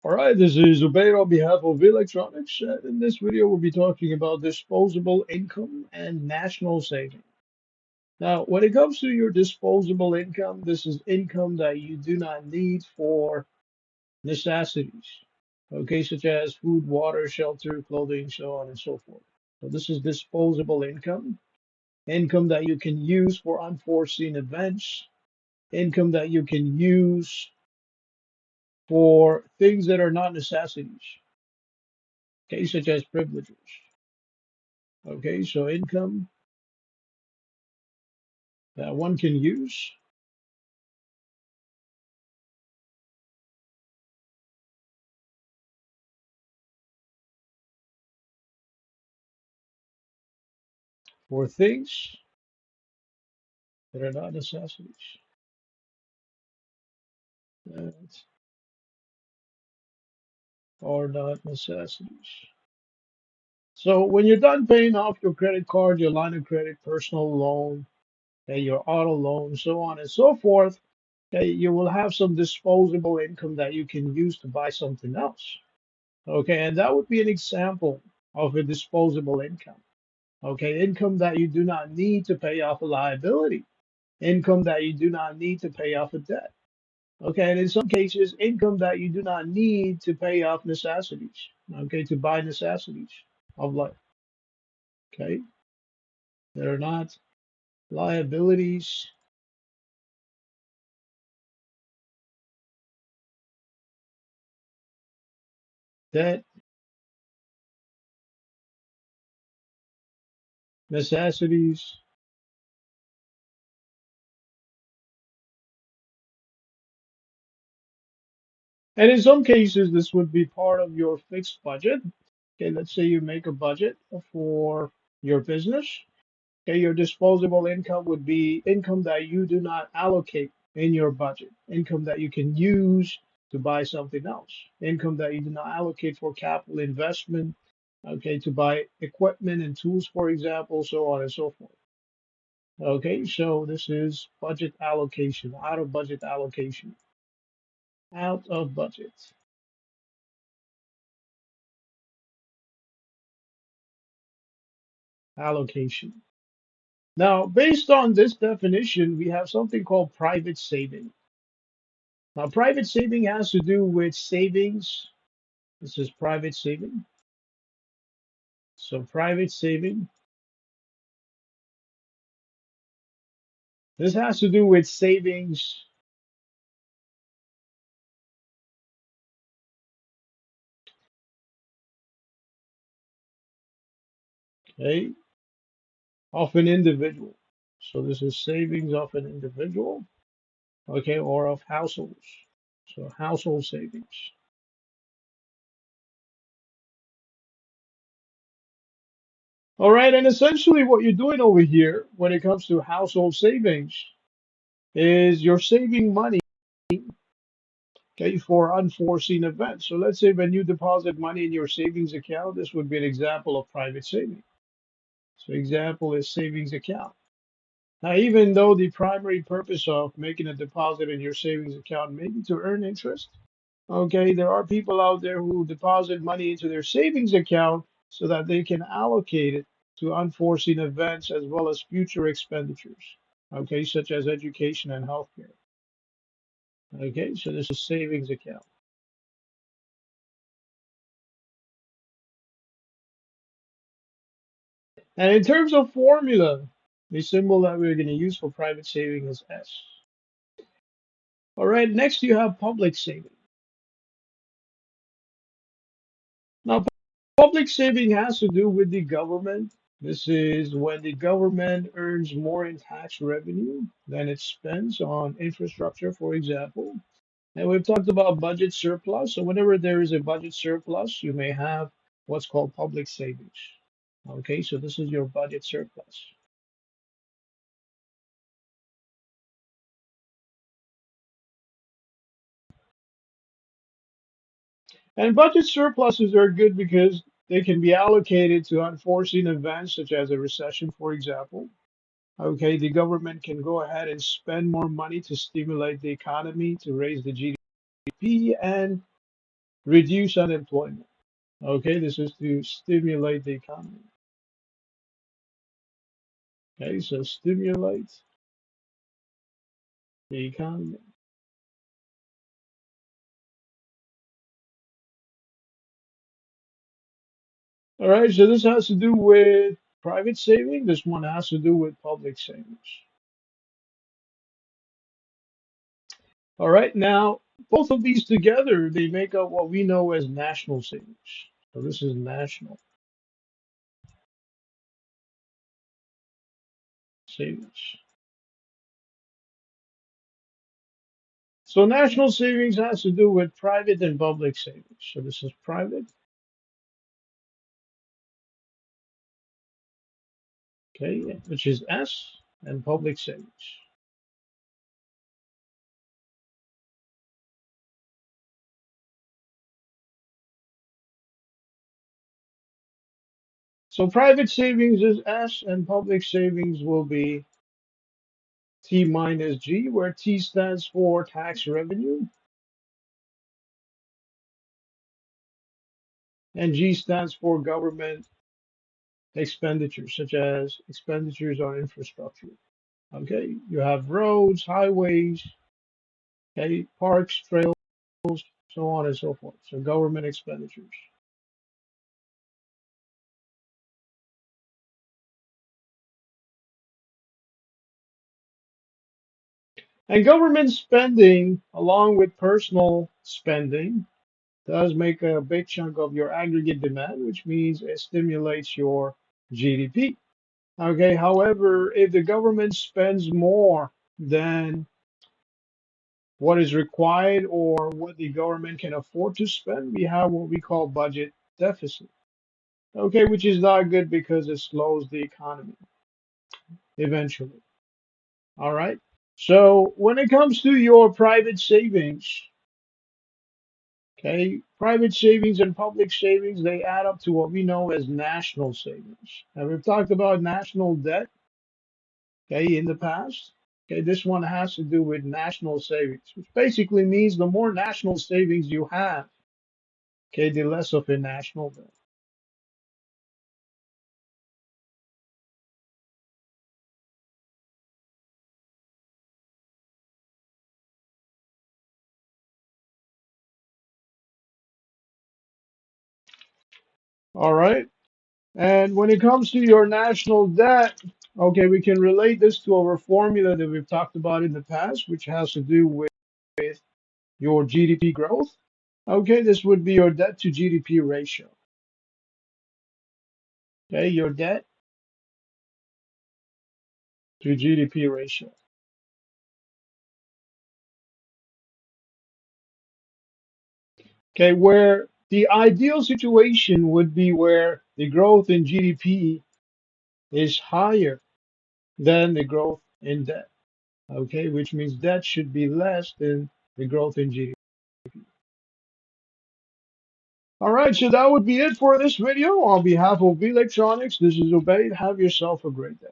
All right, this is Ubaid on behalf of Electronics, and in this video we'll be talking about disposable income and national saving. Now, when it comes to your disposable income, this is income that you do not need for necessities, okay, such as food, water, shelter, clothing, so on and so forth. So this is disposable income, income that you can use for unforeseen events, income that you can use for things that are not necessities, okay, such as privileges. Okay, so income that one can use for things that are not necessities. That are not necessities. So when you're done paying off your credit card, your line of credit, personal loan, okay, your auto loan, so on and so forth, okay, you will have some disposable income that you can use to buy something else. Okay, and that would be an example of a disposable income. Okay, income that you do not need to pay off a liability, income that you do not need to pay off a debt. Okay, and in some cases, income that you do not need to pay off necessities. Okay, to buy necessities of life. Okay, they're not liabilities, debt, necessities. And in some cases, this would be part of your fixed budget. Okay, let's say you make a budget for your business. Okay, your disposable income would be income that you do not allocate in your budget, income that you can use to buy something else, income that you do not allocate for capital investment, okay, to buy equipment and tools, for example, so on and so forth. Okay, so this is budget allocation, out of budget allocation, out of budget allocation. Now, based on this definition, we have something called private saving. Now, private saving has to do with savings. This is private saving. So private saving, this has to do with savings, okay, of an individual. So this is savings of an individual, okay, or of households. So household savings. All right, and essentially what you're doing over here when it comes to household savings is you're saving money, okay, for unforeseen events. So let's say when you deposit money in your savings account, this would be an example of private saving. So example is savings account. Now, even though the primary purpose of making a deposit in your savings account may be to earn interest, okay, there are people out there who deposit money into their savings account so that they can allocate it to unforeseen events as well as future expenditures, okay, such as education and healthcare. Okay, so this is savings account. And in terms of formula, the symbol that we're going to use for private saving is S. All right, next you have public saving. Now, public saving has to do with the government. This is when the government earns more in tax revenue than it spends on infrastructure, for example. And we've talked about budget surplus. So whenever there is a budget surplus, you may have what's called public savings. Okay, so this is your budget surplus. And budget surpluses are good because they can be allocated to unforeseen events such as a recession, for example. Okay, the government can go ahead and spend more money to stimulate the economy, to raise the GDP, and reduce unemployment. Okay, this is to stimulate the economy. Okay, so stimulate the economy. All right, so this has to do with private saving. This one has to do with public savings. All right, now both of these together, they make up what we know as national savings. So this is national savings. So national savings has to do with private and public savings. So this is private, okay, which is S, and public savings. So private savings is S, and public savings will be T minus G, where T stands for tax revenue and G stands for government expenditures, such as expenditures on infrastructure. Okay, you have roads, highways, okay, parks, trails, so on and so forth. So government expenditures. And government spending, along with personal spending, does make a big chunk of your aggregate demand, which means it stimulates your GDP. Okay, however, if the government spends more than what is required or what the government can afford to spend, we have what we call budget deficit. Okay, which is not good because it slows the economy eventually. All right. So when it comes to your private savings, okay, private savings and public savings, they add up to what we know as national savings. And we've talked about national debt, okay, in the past. Okay, this one has to do with national savings, which basically means the more national savings you have, okay, the less of a national debt. All right. And when it comes to your national debt, okay, we can relate this to our formula that we've talked about in the past, which has to do with your GDP growth. Okay, this would be your debt to GDP ratio. Okay, your debt to GDP ratio. Okay, where the ideal situation would be where the growth in GDP is higher than the growth in debt. Okay, which means debt should be less than the growth in GDP. All right, so that would be it for this video. On behalf of V Electronics, this is Ubaid. Have yourself a great day.